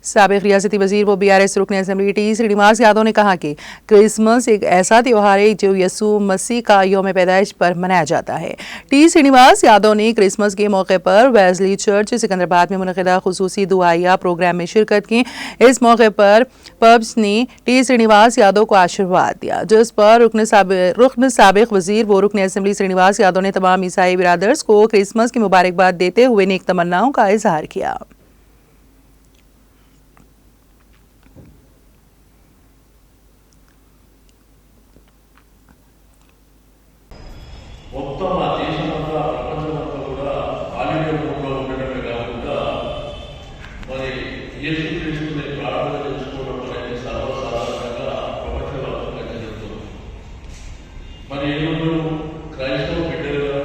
साबिक रियासती वजीर व BRS रुकन असम्बली टी श्रीनिवास यादव ने कहा कि क्रिसमस एक ऐसा त्यौहार है जो यसु मसीह का यौम पैदाइश पर मनाया जाता है। टी श्रीनिवास यादव ने क्रिसमस के मौके पर वेस्ली चर्च सिकंदराबाद में मुनक़िदा खुसूसी दुआया प्रोग्राम में शिरकत की। इस मौके पर पब्स ने टी श्रीनिवास यादव को आशीर्वाद दिया, जिस पर रुकन साबिक वजीर व रुकन असम्बली श्रीनिवास यादव ने तमाम ईसाई बिरादर्स को क्रिसमस की मुबारकबाद देते हुए नेक तमन्नाओं का इजहार किया। మొత్తం ఆ దేశమంతా ప్రపంచమంతా కూడా హాలిడే మూడ్లో ఉండటమే కాకుండా మరి యేసుక్రీస్తుని ప్రార్థన చేసుకోవడం అనేది సర్వసాధారణంగా ప్రపంచవ్యాప్తంగా జరుగుతుంది. మరి ఈరోజు క్రైస్తవ బిడ్డలుగా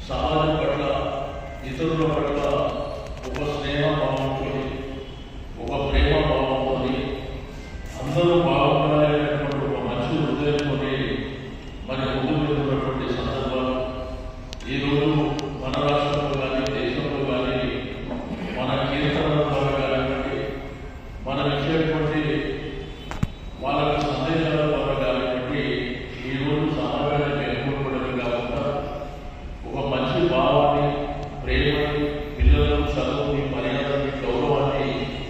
సమాజం పట్ల ఇతరుల పట్ల ఒక స్నేహభావంతో ఒక ప్రేమ భావంతో అందరూ బాగుండాలనేటువంటి ఒక మంచి హృదయంతో మరి